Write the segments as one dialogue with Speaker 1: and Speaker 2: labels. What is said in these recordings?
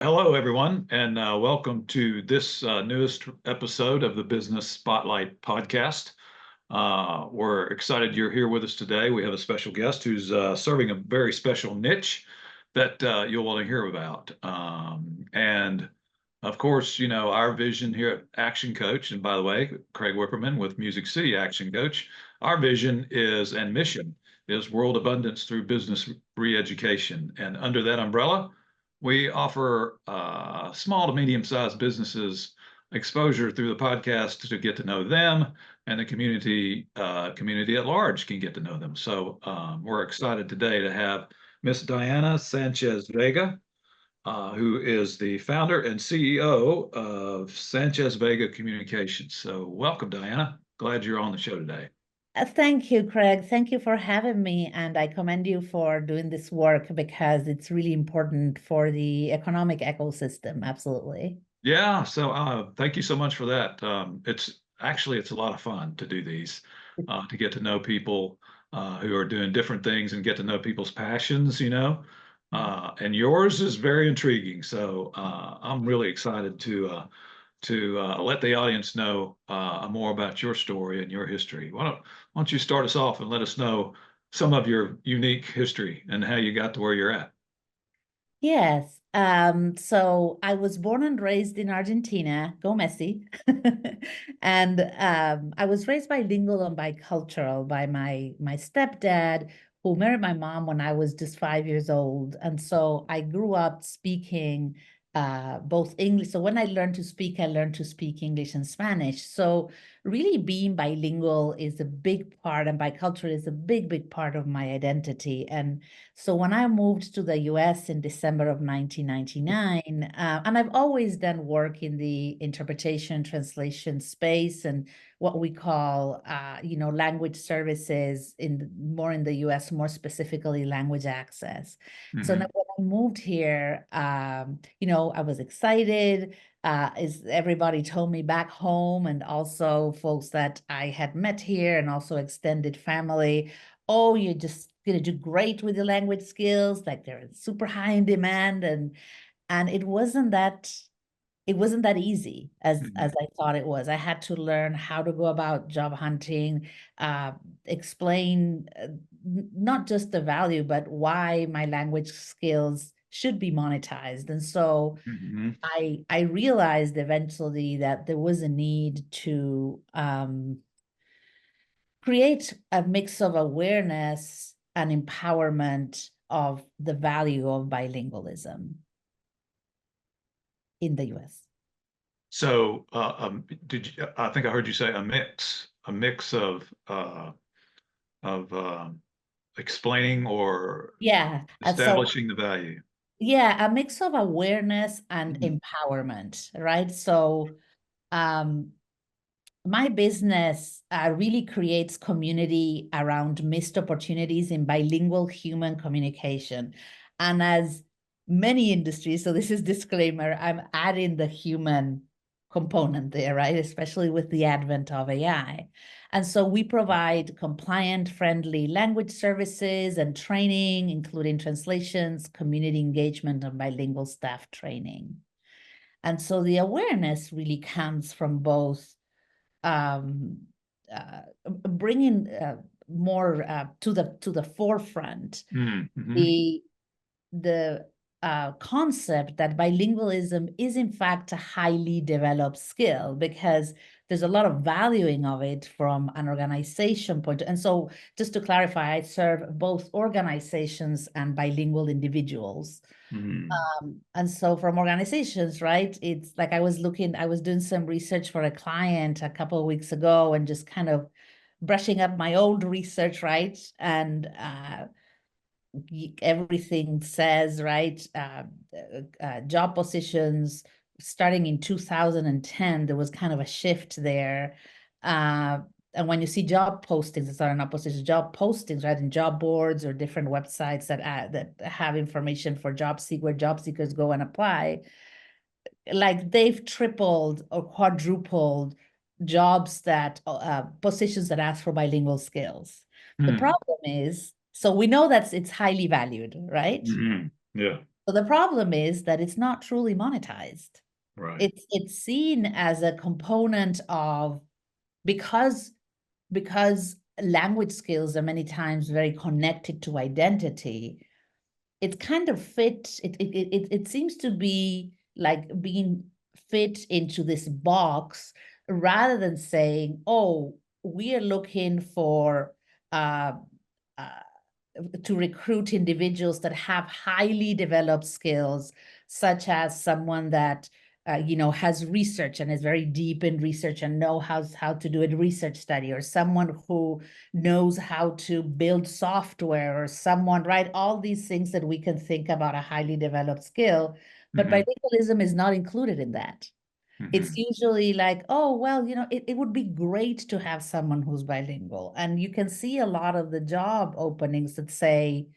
Speaker 1: Hello, everyone, and welcome to this newest episode of the Business Spotlight podcast. We're excited you're here with us today. We have a special guest who's serving a very special niche that you'll want to hear about. And of course, you know, our vision here at Action Coach, and by the way, Craig Whipperman with Music City Action Coach, our vision is and mission is world abundance through business re-education. And under that umbrella, we offer small to medium-sized businesses exposure through the podcast to get to know them, and the community at large can get to know them. So we're excited today to have Miss Diana Sanchez-Vega, who is the founder and CEO of Sanchez-Vega Communications. So welcome, Diana. Glad you're on the show today.
Speaker 2: Thank you, Craig. Thank you for having me. And I commend you for doing this work because it's really important for the economic ecosystem. Absolutely.
Speaker 1: Yeah, so thank you so much for that. It's a lot of fun to do these, to get to know people who are doing different things and get to know people's passions, you know. And yours is very intriguing. So I'm really excited to let the audience know more about your story and your history. Why don't you start us off and let us know some of your unique history and how you got to where you're at?
Speaker 2: Yes. So I was born and raised in Argentina. Go Messi. And I was raised bilingual and bicultural by my stepdad, who married my mom when I was just 5 years old. And so I grew up speaking both English. So when I learned to speak English and Spanish. So really being bilingual is a big part, and bicultural is a big part of my identity. And so when I moved to the US in December of 1999, and I've always done work in the interpretation, translation space, and what we call, language services more in the US, more specifically language access. So now when I moved here, I was excited. Is everybody told me back home, and also folks that I had met here, and also extended family, oh, you're just gonna do great with your language skills, like they're super high in demand, and it wasn't that easy as I thought it was. I had to learn how to go about job hunting, explain not just the value, but why my language skills should be monetized. And so
Speaker 1: Mm-hmm.
Speaker 2: I realized eventually that there was a need to create a mix of awareness and empowerment of the value of bilingualism in the US.
Speaker 1: So, I think I heard you say a mix of explaining or
Speaker 2: Yeah. And so,
Speaker 1: establishing the value.
Speaker 2: yeah, a mix of awareness and
Speaker 1: Mhm.
Speaker 2: empowerment, right? So, um, my business really creates community around missed opportunities in bilingual human communication. And as many industries, so this is disclaimer, I'm adding the human component there, right? Especially with the advent of AI. And so we provide compliant, friendly language services and training, including translations, community engagement, and bilingual staff training. And so the awareness really comes from both um, bringing more to the forefront
Speaker 1: Mm-hmm.
Speaker 2: the concept that bilingualism is in fact a highly developed skill, because there's a lot of valuing of it from an organization point. And so just to clarify, I serve both organizations and bilingual individuals.
Speaker 1: Mm-hmm.
Speaker 2: And so from organizations, right, it's like I was doing some research for a client a couple of weeks ago, and just kind of brushing up my old research, right? And everything says, right, job positions starting in 2010, there was kind of a shift there. And when you see job postings, it's not positions, job postings, right, in job boards or different websites that have information for where job seekers go and apply, like they've tripled or quadrupled jobs positions that ask for bilingual skills. The
Speaker 1: Mm-hmm.
Speaker 2: problem is, so we know that it's highly valued, right?
Speaker 1: Mm-hmm. Yeah.
Speaker 2: So the problem is that it's not truly monetized.
Speaker 1: Right.
Speaker 2: It's seen as a component of, because language skills are many times very connected to identity. It's kind of it seems to be like being fit into this box, rather than saying, oh, we are looking for uh, uh, to recruit individuals that have highly developed skills, such as someone that has research and is very deep in research and know how to do a research study, or someone who knows how to build software, or someone, right? All these things that we can think about a highly developed skill, but
Speaker 1: Hmm.
Speaker 2: bilingualism is not included in that. It's
Speaker 1: Hmm.
Speaker 2: usually like, oh, well, it would be great to have someone who's bilingual. And you can see a lot of the job openings that say,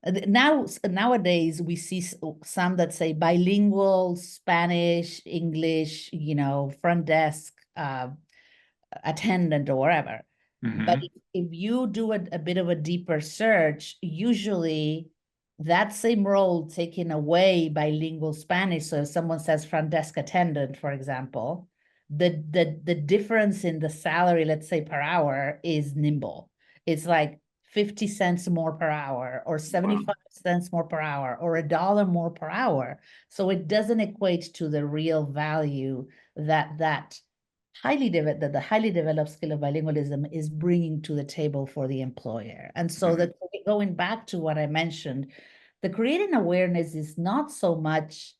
Speaker 2: nowadays we see some that say bilingual Spanish, English, front desk attendant or whatever. But
Speaker 1: Hmm.
Speaker 2: if you do a bit of a deeper search, usually that same role taken away bilingual Spanish. So if someone says front desk attendant, for example, the difference in the salary, let's say per hour, is nimble. It's like 50 cents more per hour, or
Speaker 1: Wow.
Speaker 2: 75 cents more per hour, or $1 more per hour. So it doesn't equate to the real value that the highly developed skill of bilingualism is bringing to the table for the employer. And so
Speaker 1: Hmm.
Speaker 2: that, going back to what I mentioned, the creating awareness is not so much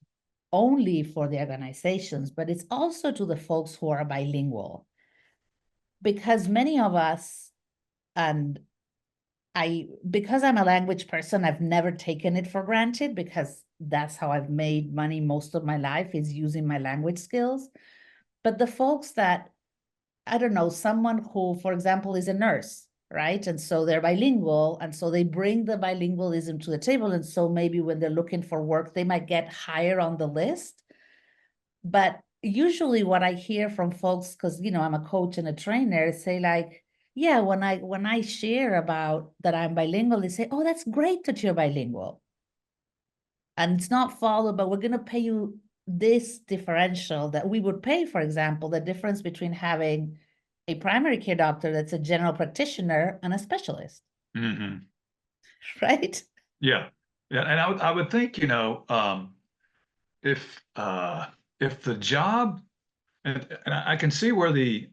Speaker 2: only for the organizations, but it's also to the folks who are bilingual. Because many of us, and because I'm a language person, I've never taken it for granted, because that's how I've made money most of my life, is using my language skills. But the folks that, I don't know, someone who, for example, is a nurse, right? And so they're bilingual, and so they bring the bilingualism to the table. And so maybe when they're looking for work, they might get higher on the list. But usually what I hear from folks, because I'm a coach and a trainer, say like, yeah, when I share about that I'm bilingual, they say, oh, that's great that you're bilingual. And it's not followed, but we're going to pay you this differential that we would pay, for example, the difference between having a primary care doctor that's a general practitioner and a specialist,
Speaker 1: Hmm.
Speaker 2: right?
Speaker 1: Yeah. Yeah. And I would think, if the job, and I can see where the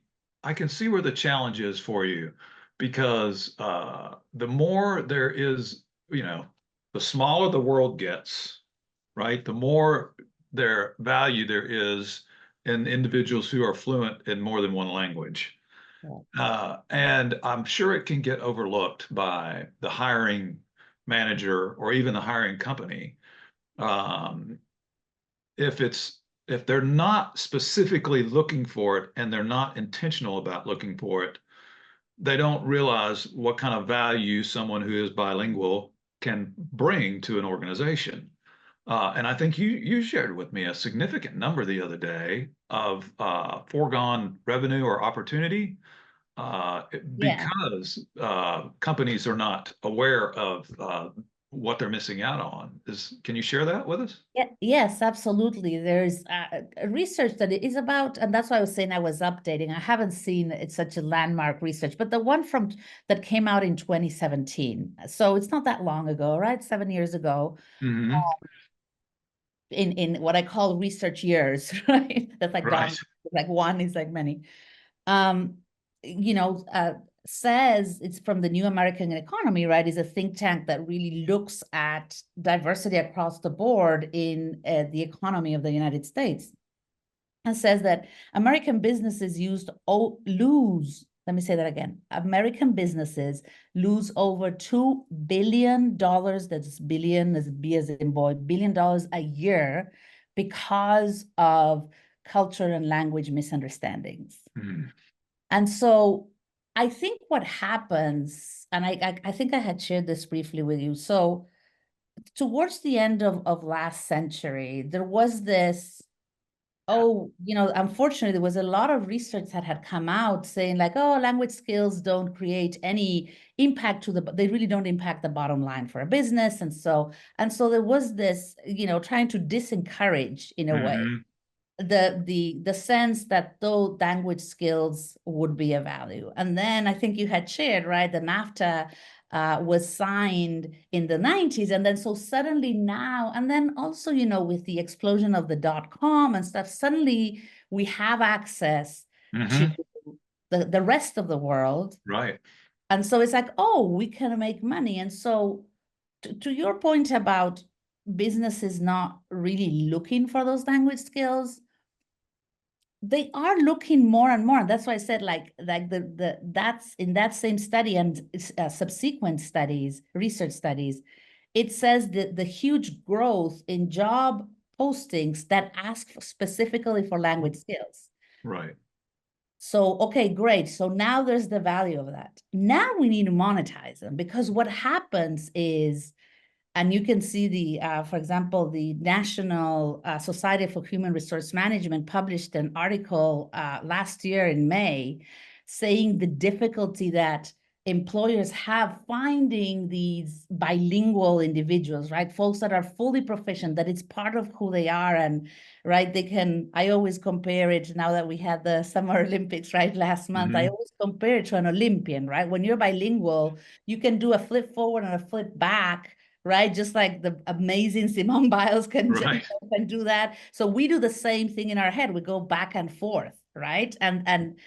Speaker 1: challenge is for you, because the more there is, the smaller the world gets, right? The more their value there is in individuals who are fluent in more than one language.
Speaker 2: Yeah.
Speaker 1: And I'm sure it can get overlooked by the hiring manager or even the hiring company. Um, if they're not specifically looking for it and they're not intentional about looking for it, they don't realize what kind of value someone who is bilingual can bring to an organization. And I think you shared with me a significant number the other day of foregone revenue or opportunity,
Speaker 2: Yeah.
Speaker 1: because companies are not aware of what they're missing out on. Can you share that with us?
Speaker 2: Yeah, yes, absolutely. There's research that is about, and that's why I was saying I was updating. I haven't seen it's such a landmark research, but the one from that came out in 2017. So it's not that long ago, right? 7 years ago,
Speaker 1: Hmm.
Speaker 2: in what I call research years, right? That's like
Speaker 1: Right.
Speaker 2: like one is like many. Um, you know, uh, Says it's from the New American Economy, right? Is a think tank that really looks at diversity across the board in the economy of the United States, and says that American businesses lose. Let me say that again. American businesses lose over $2 billion. That's billion, as B as in boy, $1 billion a year, because of culture and language misunderstandings.
Speaker 1: Mhm.
Speaker 2: And so I think what happens, and I think I had shared this briefly with you. So towards the end of last century, there was this oh, unfortunately, there was a lot of research that had come out saying like, oh, language skills don't create any impact they really don't impact the bottom line for a business. And so there was this, trying to disencourage in a way
Speaker 1: Hmm.
Speaker 2: the sense that though language skills would be a value. And then I think you had shared, right, the NAFTA was signed in the 90s. And then so suddenly now, and then also, with the explosion of the .com and stuff, suddenly we have access to
Speaker 1: Hmm.
Speaker 2: the rest of the world.
Speaker 1: Right.
Speaker 2: And so it's like, oh, we can make money. And so to your point about businesses not really looking for those language skills, they are looking more and more. That's why I said like that's in that same study and subsequent studies, research studies, it says that the huge growth in job postings that ask specifically for language skills.
Speaker 1: Right.
Speaker 2: So, okay, great. So now there's the value of that. Now we need to monetize them, because what happens is, and you can see for example, the National Society for Human Resource Management published an article last year in May saying the difficulty that employers have finding these bilingual individuals, right? Folks that are fully proficient, that it's part of who they are. And right, I always compare it, now that we had the Summer Olympics, right, last month, I
Speaker 1: Hmm.
Speaker 2: always compare it to an Olympian, right? When you're bilingual, you can do a flip forward and a flip back, right? Just like the amazing Simone Biles
Speaker 1: Right.
Speaker 2: can do that. So we do the same thing in our head. We go back and forth, right? And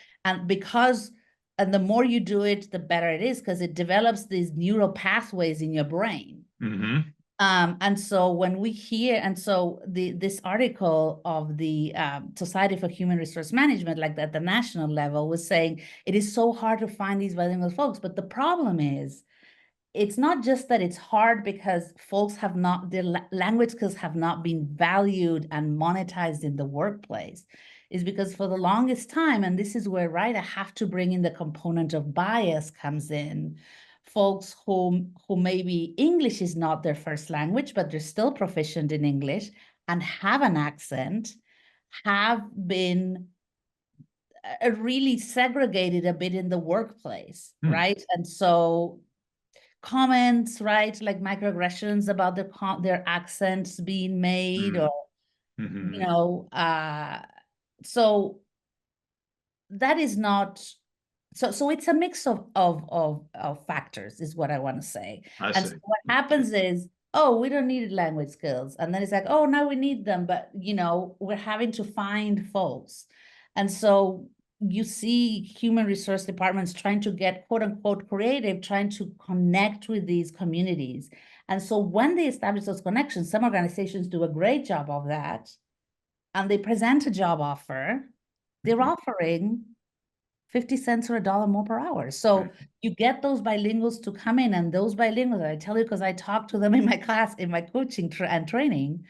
Speaker 2: because and the more you do it, the better it is, because it develops these neural pathways in your brain.
Speaker 1: Hmm.
Speaker 2: And so when we hear, and so this article of the Society for Human Resource Management, like at the national level, was saying it is so hard to find these bilingual folks. But the problem is, it's not just that it's hard because folks have not, their language skills have not been valued and monetized in the workplace. Is because for the longest time, and this is where, right, I have to bring in the component of bias comes in. Folks who maybe English is not their first language, but they're still proficient in English and have an accent, have been really segregated a bit in the workplace,
Speaker 1: Hmm.
Speaker 2: right? And so comments, right, like microaggressions about their accents being made, or you
Speaker 1: Hmm.
Speaker 2: know, so that is not, so it's a mix of factors, is what I want to say.
Speaker 1: I
Speaker 2: And so
Speaker 1: see.
Speaker 2: what
Speaker 1: Okay.
Speaker 2: happens is, oh, we don't need language skills, and then it's like, oh, now we need them, but we're having to find folks. And so you see human resource departments trying to get quote unquote creative, trying to connect with these communities. And so when they establish those connections, some organizations do a great job of that, and they present a job offer. They're
Speaker 1: Mhm.
Speaker 2: offering 50 cents or $1 more per hour. So you get those bilinguals to come in, and those bilinguals, I tell you, because I talk to them in my class, in my coaching and training,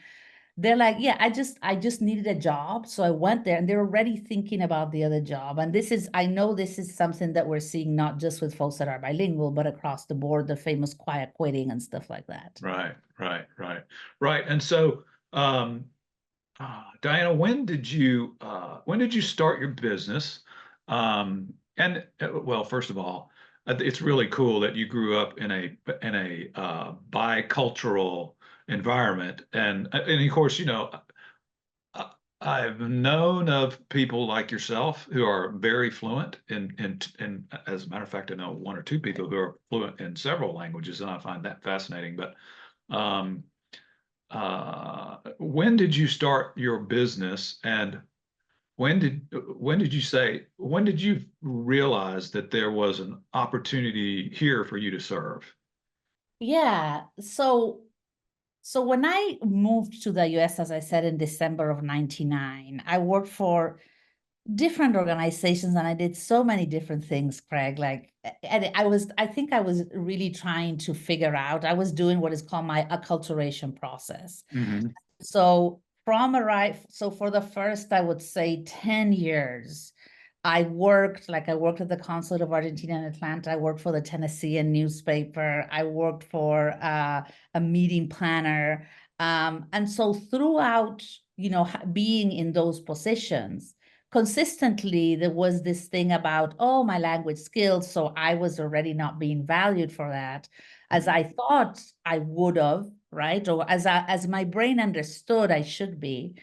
Speaker 2: they're like, yeah, I just needed a job. So I went there, and they're already thinking about the other job. And I know this is something that we're seeing not just with folks that are bilingual, but across the board, the famous quiet quitting and stuff like that.
Speaker 1: Right, right, right, right. And so, Diana, when did you start your business? And well, first of all, it's really cool that you grew up in a bicultural environment, and of course, I- I've known of people like yourself who are very fluent in as a matter of fact, I know one or two people who are fluent in several languages, and I find that fascinating. But um, when did you start your business, and when did you realize that there was an opportunity here for you to serve?
Speaker 2: Yeah. So when I moved to the US, as I said, in December of 99, I worked for different organizations, and I did so many different things, Craig. And I think I was really trying to figure out, I was doing what is called my acculturation process.
Speaker 1: Hmm.
Speaker 2: So for the first, I would say 10 years, I worked at the Consulate of Argentina in Atlanta. I worked for the Tennessean newspaper. I worked for a meeting planner. And so throughout, being in those positions, consistently, there was this thing about, oh, my language skills. So I was already not being valued for that as I thought I would have, right? Or as my brain understood I should be.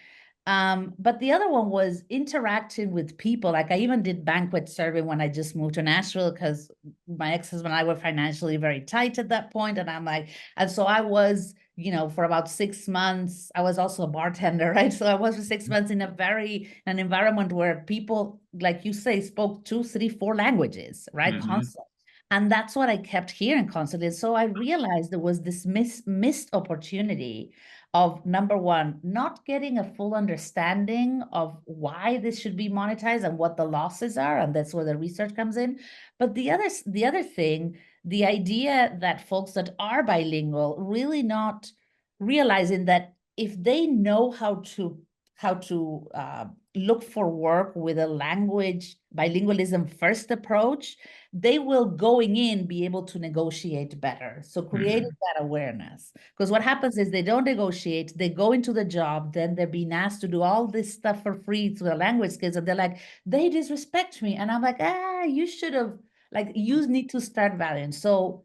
Speaker 2: But the other one was interacting with people. Like I even did banquet serving when I just moved to Nashville because my ex-husband and I were financially very tight at that point. And I'm like, and so I was, for about 6 months, I was also a bartender, right? So I was for 6 months in an environment where people, like you say, spoke 2, 3, 4 languages, right?
Speaker 1: Mm-hmm.
Speaker 2: Constantly. And that's what I kept hearing constantly. So I realized there was this missed opportunity of, number one, not getting a full understanding of why this should be monetized and what the losses are, and that's where the research comes in. But the other thing, the idea that folks that are bilingual really not realizing that if they know how to look for work with a language bilingualism first approach, they will going in be able to negotiate better. So creating
Speaker 1: Mm-hmm.
Speaker 2: that awareness. Because what happens is they don't negotiate, they go into the job, then they're being asked to do all this stuff for free through the language skills, and they're like, they disrespect me. And I'm like, you should have, like, you need to start valuing. So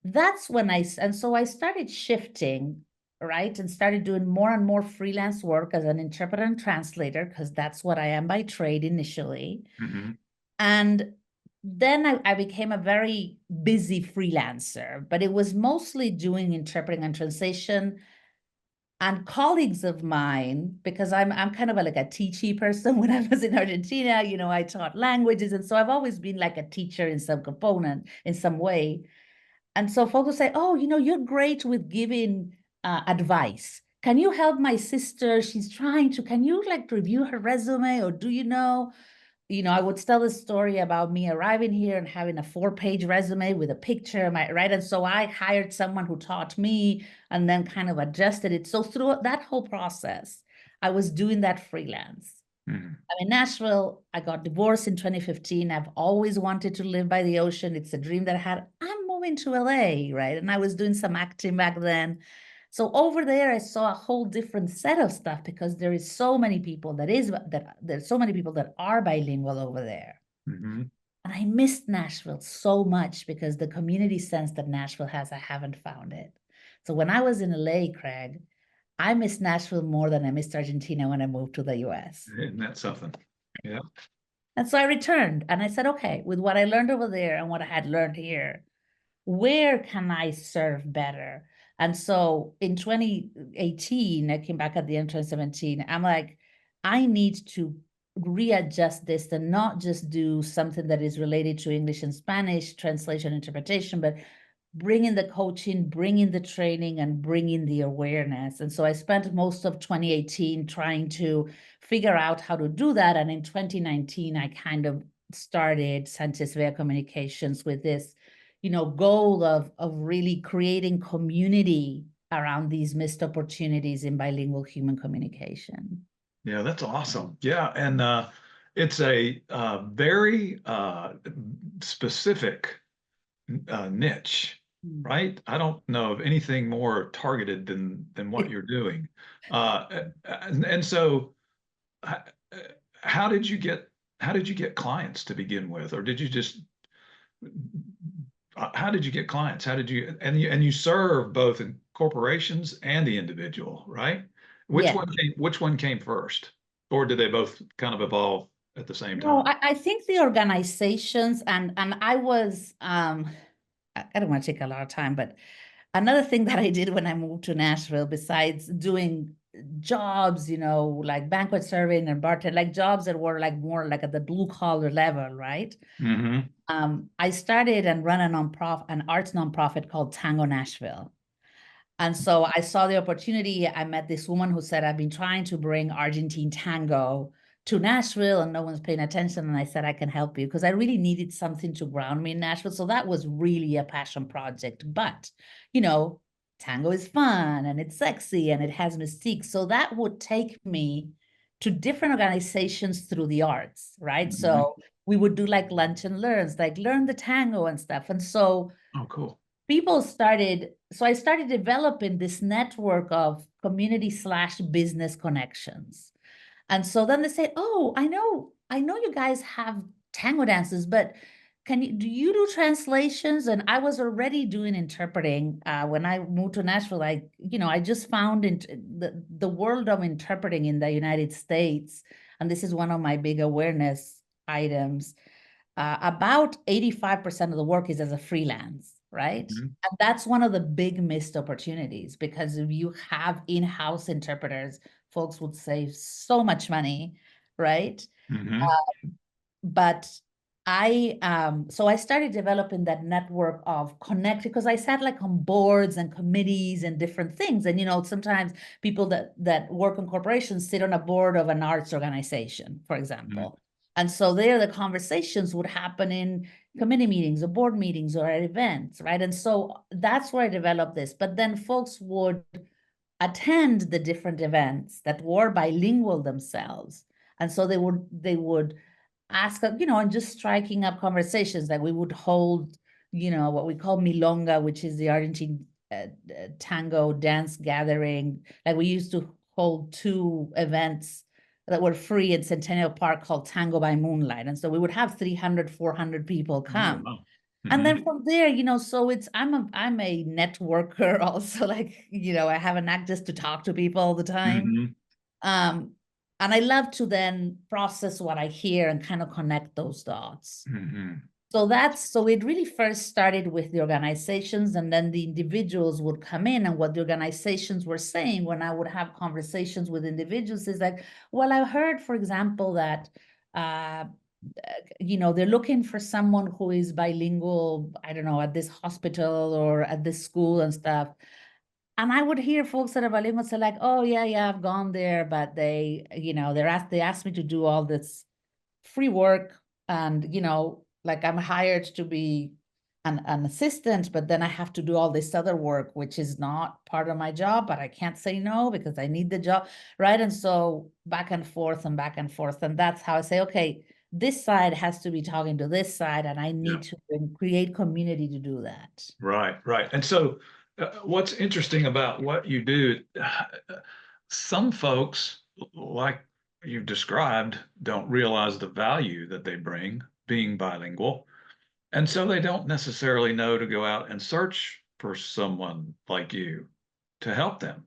Speaker 2: that's when I started shifting, right? And started doing more and more freelance work as an interpreter and translator, because that's what I am by trade initially.
Speaker 1: Mm-hmm.
Speaker 2: And then I became a very busy freelancer, but it was mostly doing interpreting and translation. And colleagues of mine, because I'm kind of like a teachy person. When I was in Argentina, I taught languages. And so I've always been like a teacher in some component, in some way. And so folks will say, oh, you're great with giving advice. Can you help my sister? Can you like review her resume? Or do you know? I would tell a story about me arriving here and having a 4-page resume with a picture, right? And so I hired someone who taught me and then kind of adjusted it. So through that whole process, I was doing that freelance.
Speaker 1: Mm-hmm.
Speaker 2: I'm in Nashville. I got divorced in 2015. I've always wanted to live by the ocean. It's a dream that I had. I'm moving to LA, right? And I was doing some acting back then. So over there, I saw a whole different set of stuff because there's so many people that are bilingual over there.
Speaker 1: Mm-hmm.
Speaker 2: And I missed Nashville so much because the community sense that Nashville has, I haven't found it. So when I was in LA, Craig, I missed Nashville more than I missed Argentina when I moved to the US.
Speaker 1: Isn't that something? Yeah.
Speaker 2: And so I returned and I said, okay, with what I learned over there and what I had learned here, where can I serve better? And so in 2018, I came back at the end of 2017. I'm like, I need to readjust this and not just do something that is related to English and Spanish translation interpretation, but bring in the coaching, bring in the training, and bring in the awareness. And so I spent most of 2018 trying to figure out how to do that. And in 2019, I kind of started Sanchez-Vega Communications with this, goal of really creating community around these missed opportunities in bilingual human communication.
Speaker 1: Yeah, that's awesome. Yeah, and it's a very specific niche,
Speaker 2: Mm.
Speaker 1: right? I don't know of anything more targeted than what you're doing. And so, h- how did you get clients to begin with, or did you just how did you get clients? How did you and you serve both in corporations and the individual, right?
Speaker 2: Yeah.
Speaker 1: Which one came first, or did they both kind of evolve at the same
Speaker 2: No,
Speaker 1: time?
Speaker 2: I think the organizations and I was I don't want to take a lot of time, but another thing that I did when I moved to Nashville, besides doing jobs, like banquet serving and bartender, like jobs that were like more like at the blue collar level, right?
Speaker 1: Mm-hmm.
Speaker 2: I started and run an arts nonprofit called Tango Nashville. And so I saw the opportunity. I met this woman who said, I've been trying to bring Argentine tango to Nashville and no one's paying attention. And I said, I can help you because I really needed something to ground me in Nashville. So that was really a passion project. But, you know, tango is fun and it's sexy and it has mystique. So that would take me to different organizations through the arts, right?
Speaker 1: Hmm.
Speaker 2: So we would do like lunch and learns, like learn the tango and stuff. And so
Speaker 1: Oh, cool.
Speaker 2: I started developing this network of community/business connections. And so then they say, "Oh, I know you guys have tango dances, but do you do translations?" And I was already doing interpreting when I moved to Nashville. I just found the world of interpreting in the United States, and this is one of my big awareness items. About 85% of the work is as a freelance, right?
Speaker 1: Hmm.
Speaker 2: And that's one of the big missed opportunities, because if you have in-house interpreters, folks would save so much money, right?
Speaker 1: Hmm.
Speaker 2: But so I started developing that network of connect, because I sat like on boards and committees and different things. And sometimes people that work in corporations sit on a board of an arts organization, for example. And so there the conversations would happen in committee meetings or board meetings or at events, right? And so that's where I developed this. But then folks would attend the different events that were bilingual themselves. And so they would ask, and just striking up conversations. Like we would hold, what we call milonga, which is the Argentine tango dance gathering. Like we used to hold two events that were free in Centennial Park called Tango by Moonlight. And so we would have 300, 400 people
Speaker 1: Oh,
Speaker 2: come.
Speaker 1: wow.
Speaker 2: And
Speaker 1: Hmm.
Speaker 2: then from there, so I'm a networker also, like, I have an knack just to talk to people all the time.
Speaker 1: Hmm.
Speaker 2: Um, and I love to then process what I hear and kind of connect those dots.
Speaker 1: Hmm.
Speaker 2: So it really first started with the organizations, and then the individuals would come in, and what the organizations were saying when I would have conversations with individuals is like, well, I heard, for example, that uh, they're looking for someone who is bilingual, I don't know, at this hospital or at this school and stuff. And I would hear folks that are bilingual say like, "Oh yeah, yeah, I've gone there, but they asked me to do all this free work, and like I'm hired to be an assistant, but then I have to do all this other work, which is not part of my job, but I can't say no because I need the job, right?" And so back and forth and back and forth, and that's how I say, okay, this side has to be talking to this side, and I
Speaker 1: Yeah.
Speaker 2: need to create community to do that.
Speaker 1: Right, right. And so, what's interesting about what you do, some folks, like you've described, don't realize the value that they bring being bilingual. And so they don't necessarily know to go out and search for someone like you to help them,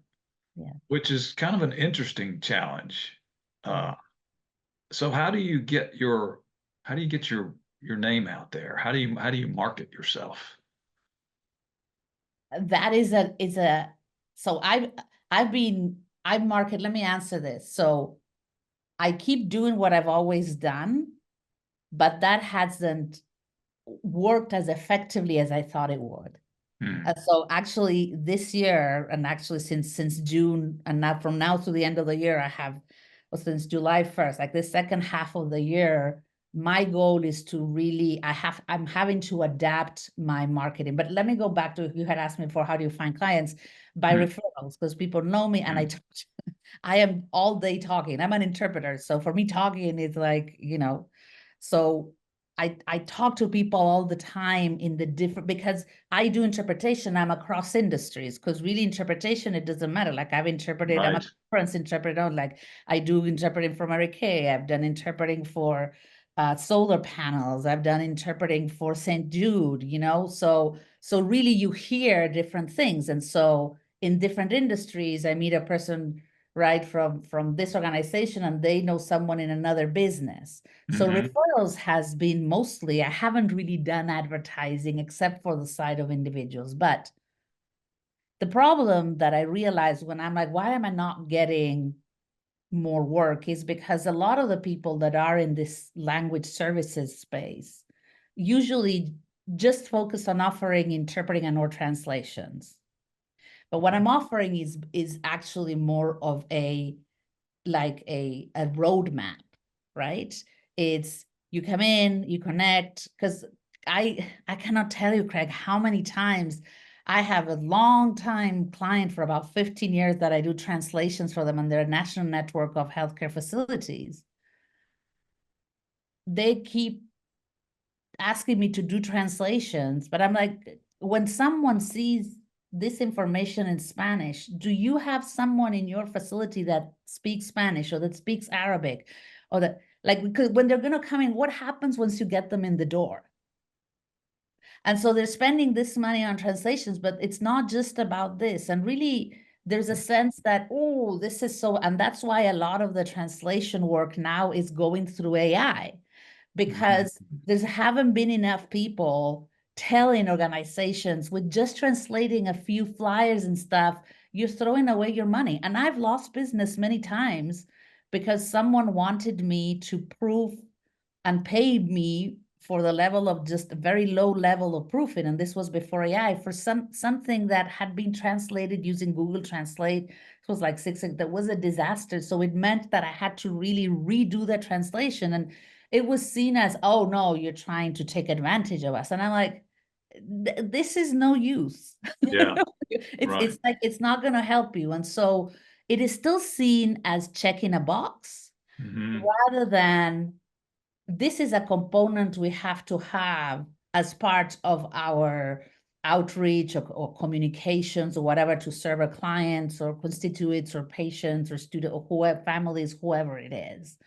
Speaker 2: Yeah.
Speaker 1: which is kind of an interesting challenge.
Speaker 2: Yeah.
Speaker 1: Uh, so how do you get your name out there? How do you market yourself?
Speaker 2: That is a so I've market, let me answer this. So I keep doing what I've always done, but that hasn't worked as effectively as I thought it would.
Speaker 1: Hmm.
Speaker 2: So actually this year, and actually since June, and now from now to the end of the year, well, since July 1st, like the second half of the year, my goal is to really, I'm having to adapt my marketing. But let me go back to, you had asked me before, how do you find clients? By
Speaker 1: Hmm.
Speaker 2: referrals, because people know me, and
Speaker 1: Hmm.
Speaker 2: I am all day talking. I'm an interpreter. So for me, talking is like, so I talk to people all the time in the different, because I do interpretation. I'm across industries, because really interpretation, it doesn't matter. Like I'm a
Speaker 1: Right.
Speaker 2: conference interpreter. Like I do interpreting for Mary Kay. I've done interpreting for solar panels. I've done interpreting for St. Jude, so really you hear different things. And so in different industries, I meet a person right from this organization, and they know someone in another business. So
Speaker 1: Hmm.
Speaker 2: referrals has been mostly, I haven't really done advertising except for the side of individuals. But the problem that I realized when I'm like, why am I not getting more work, is because a lot of the people that are in this language services space usually just focus on offering interpreting and or translations. But what I'm offering is actually more of a like a roadmap, right? It's you come in, you connect, because I cannot tell you, Craig, how many times I have a long time client for about 15 years that I do translations for them, and they're a national network of healthcare facilities. They keep asking me to do translations, but I'm like, when someone sees this information in Spanish, do you have someone in your facility that speaks Spanish or that speaks Arabic, or that, like, because when they're going to come in, what happens once you get them in the door? And so they're spending this money on translations, but it's not just about this. And really, there's a sense that, oh, this is so, and that's why a lot of the translation work now is going through AI, because there haven't been enough people telling organizations with just translating a few flyers and stuff, you're throwing away your money. And I've lost business many times because someone wanted me to prove and paid me for the level of just a very low level of proofing, and this was before AI, for something that had been translated using Google Translate. It was like that was a disaster. So it meant that I had to really redo the translation, and it was seen as, oh no, you're trying to take advantage of us. And I'm like, this is no use.
Speaker 1: Yeah, right.
Speaker 2: It's like, it's not going to help you. And so it is still seen as checking a box rather than this is a component we have to have as part of our outreach or communications or whatever to serve our clients or constituents or patients or student or whoever, families, whoever it is.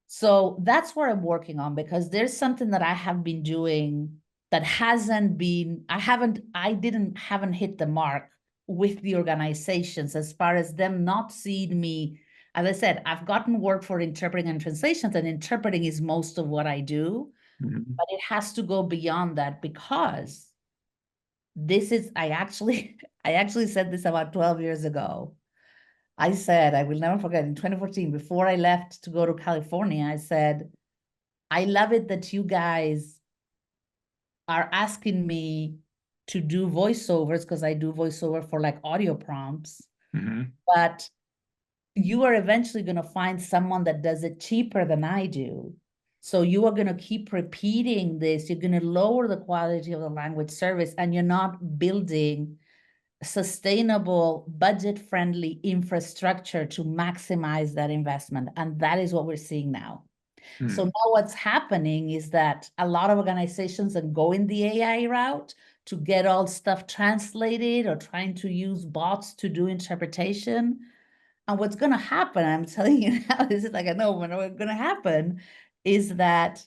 Speaker 2: So that's what I'm working on, because there's something that I have been doing that hasn't been, I haven't hit the mark with the organizations as far as them not seeing me. As I said, I've gotten work for interpreting and translations, and interpreting is most of what I do, but it has to go beyond that, because this is, I actually said this about 12 years ago. I said, I will never forget, in 2014, before I left to go to California, I said, I love it that you guys are asking me to do voiceovers, because I do voiceover for like audio prompts, but you are eventually going to find someone that does it cheaper than I do. So you are going to keep repeating this. You're going to lower the quality of the language service, and you're not building sustainable, budget-friendly infrastructure to maximize that investment. And that is what we're seeing now. So now what's happening is that a lot of organizations are going the AI route to get all stuff translated or trying to use bots to do interpretation. And what's going to happen, I'm telling you now, this is like, I know what's going to happen is that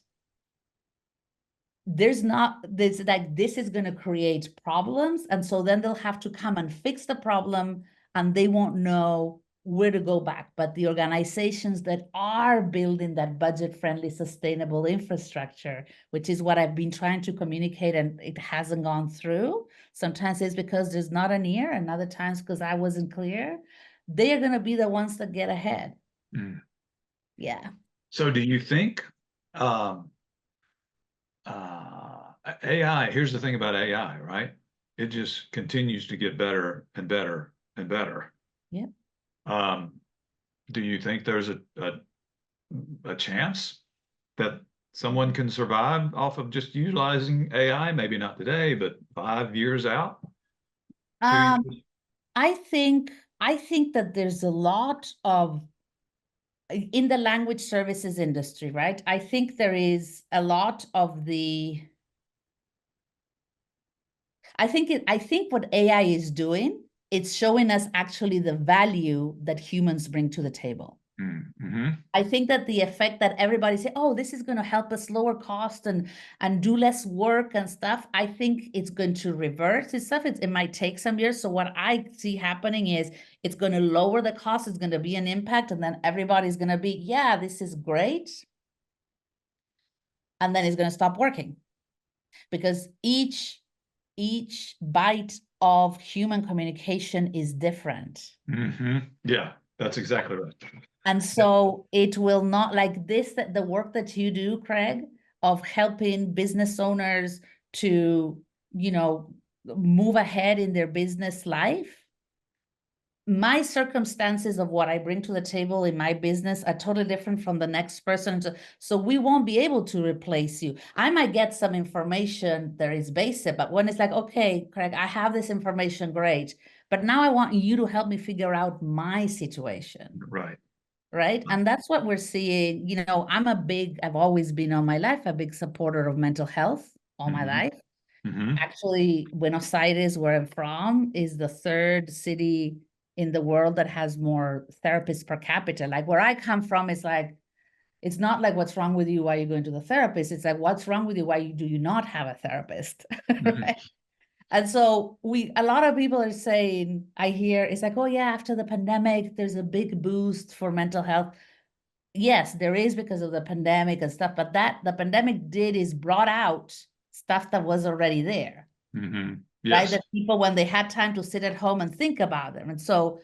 Speaker 2: this is going to create problems. And so then they'll have to come and fix the problem, and they won't know where to go back. But the organizations that are building that budget-friendly, sustainable infrastructure, which is what I've been trying to communicate, and it hasn't gone through. Sometimes it's because there's not an ear, and other times because I wasn't clear. They are going to be the ones that get ahead. Yeah.
Speaker 1: So do you think AI, here's the thing about AI, right? It just continues to get better and better and better.
Speaker 2: Yep.
Speaker 1: Do you think there's a chance that someone can survive off of just utilizing AI? Maybe not today, but 5 years out?
Speaker 2: I think that there's a lot of, in the language services industry, right? I think there is a lot of I think what AI is doing, it's showing us actually the value that humans bring to the table. I think that the effect that everybody say, oh, this is going to help us lower cost and do less work and stuff, I think it's going to reverse itself. It might take some years. So what I see happening is it's going to lower the cost. It's going to be an impact. And then everybody's going to be, yeah, this is great. And then it's going to stop working, because each bite of human communication is different.
Speaker 1: Yeah, that's exactly right.
Speaker 2: And so it will not, like this, that the work that you do, Craig, of helping business owners to, move ahead in their business life, my circumstances of what I bring to the table in my business are totally different from the next person. So we won't be able to replace you. I might get some information that is basic, but when it's like, okay, Craig, I have this information, great. But now I want you to help me figure out my situation.
Speaker 1: Right.
Speaker 2: Right. And that's what we're seeing. You know, I've always been all my life, a big supporter of mental health all my
Speaker 1: Mm-hmm.
Speaker 2: life.
Speaker 1: Mm-hmm.
Speaker 2: Actually, Buenos Aires, where I'm from, is the third city in the world that has more therapists per capita. Like where I come from, it's like, it's not like what's wrong with you, why are you going to the therapist? It's like, what's wrong with you, why do you not have a therapist?
Speaker 1: Mm-hmm.
Speaker 2: Right. And so a lot of people are saying, I hear, it's like, oh yeah, after the pandemic, there's a big boost for mental health. Yes, there is because of the pandemic and stuff, but that the pandemic did is brought out stuff that was already there,
Speaker 1: Mm-hmm.
Speaker 2: right?
Speaker 1: Yes.
Speaker 2: That people, when they had time to sit at home and think about them. And so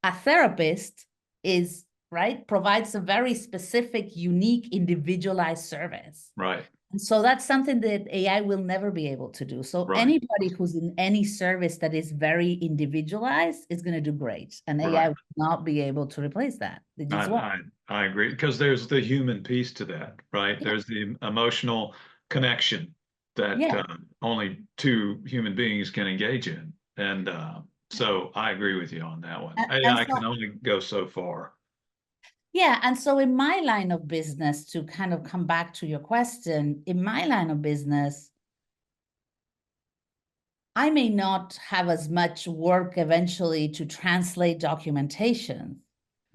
Speaker 2: a therapist is, right, provides a very specific, unique, individualized service.
Speaker 1: Right.
Speaker 2: And so that's something that AI will never be able to do. So
Speaker 1: Right.
Speaker 2: anybody who's in any service that is very individualized is going to do great. And AI
Speaker 1: Right.
Speaker 2: will not be able to replace that. It
Speaker 1: I,
Speaker 2: just won't.
Speaker 1: I I agree because there's the human piece to that, right?
Speaker 2: Yeah.
Speaker 1: There's the emotional connection that
Speaker 2: Yeah.
Speaker 1: only two human beings can engage in, and so I agree with you on that one.
Speaker 2: And
Speaker 1: AI
Speaker 2: so,
Speaker 1: can only go so far.
Speaker 2: yeah. And so, in my line of business, to kind of come back to your question, in my line of business, I may not have as much work eventually to translate documentation,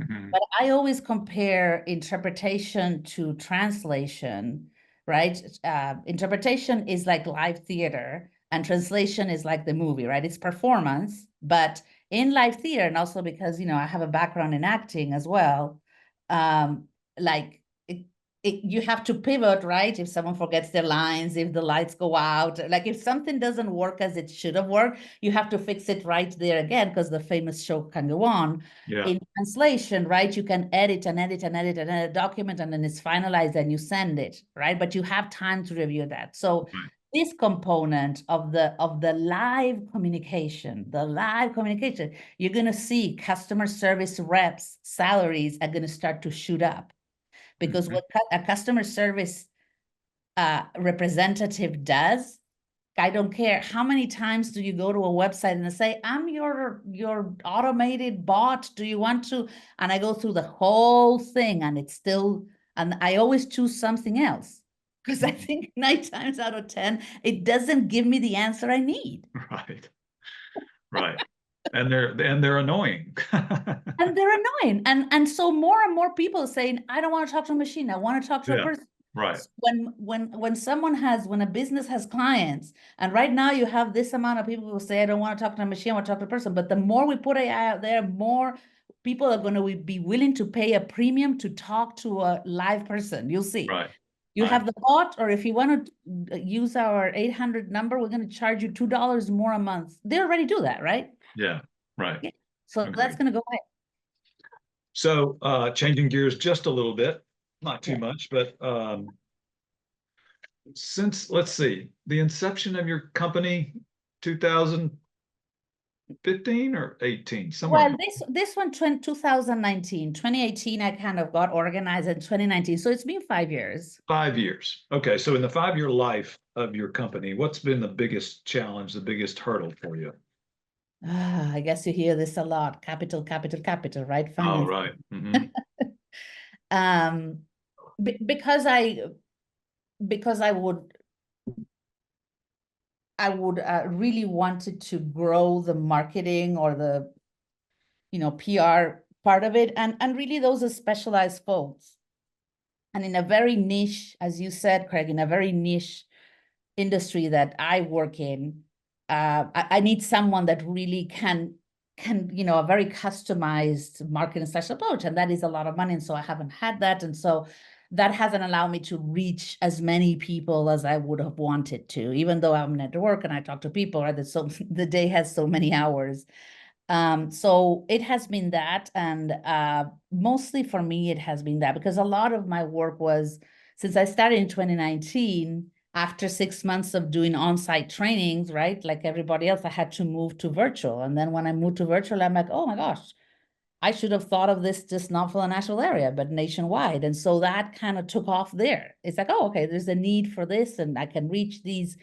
Speaker 1: Hmm.
Speaker 2: but I always compare interpretation to translation, right? Interpretation is like live theater, and translation is like the movie, right? It's performance, but in live theater, and also because, you know, I have a background in acting as well, like you have to pivot, right? If someone forgets their lines, if the lights go out, like if something doesn't work as it should have worked, you have to fix it right there again because the famous show can go on.
Speaker 1: Yeah.
Speaker 2: In translation, right, you can edit and edit and edit and edit a document and then it's finalized and you send it, right? But you have time to review that. So
Speaker 1: Right.
Speaker 2: this component of the live communication, you're going to see customer service reps salaries are going to start to shoot up because
Speaker 1: Hmm.
Speaker 2: what a customer service representative does, I don't care how many times do you go to a website and say, I'm your automated bot. Do you want to? And I go through the whole thing and it's still, and I always choose something else because I think 9 times out of 10, it doesn't give me the answer I need.
Speaker 1: Right. Right. And they're annoying.
Speaker 2: And they're annoying. And so more and more people are saying, I don't want to talk to a machine. I want to talk to a
Speaker 1: Yeah.
Speaker 2: person.
Speaker 1: Right.
Speaker 2: When a business has clients, and right now you have this amount of people who say, I don't want to talk to a machine, I want to talk to a person. But the more we put AI out there, more people are going to be willing to pay a premium to talk to a live person. You'll see.
Speaker 1: Right.
Speaker 2: You
Speaker 1: I
Speaker 2: have the bot, or if you want to use our 800 number, we're going to charge you $2 more a month. They already do that, right?
Speaker 1: Yeah. Right.
Speaker 2: Yeah. So that's
Speaker 1: Agreed.
Speaker 2: going to go away.
Speaker 1: So changing gears just a little bit, not too
Speaker 2: Yeah.
Speaker 1: much, but since let's see, the inception of your company, 2015 or 18, somewhere
Speaker 2: Well, this one, 2019, 2018, I kind of got organized in 2019. So it's been 5 years.
Speaker 1: 5 years. Okay, so in the 5 year life of your company, what's been the biggest challenge, the biggest hurdle for you?
Speaker 2: I guess you hear this a lot. Capital, capital, capital, right?
Speaker 1: Oh,
Speaker 2: Finance.
Speaker 1: right. Hmm.
Speaker 2: Um, because I would really wanted to grow the marketing or the, PR part of it. And really those are specialized folks. And in a very niche, as you said, Craig, in a very niche industry that I work in, I need someone that really can a very customized marketing slash approach, and that is a lot of money. And so I haven't had that, and so that hasn't allowed me to reach as many people as I would have wanted to. Even though I'm at work and I talk to people, right? So the day has so many hours. So it has been that, and mostly for me, it has been that because a lot of my work was since I started in 2019. After 6 months of doing on-site trainings, right, like everybody else, I had to move to virtual. And then when I moved to virtual, I'm like, oh my gosh, I should have thought of this just not for the national area, but nationwide. And so that kind of took off there. It's like, oh, okay, there's a need for this, and I can reach these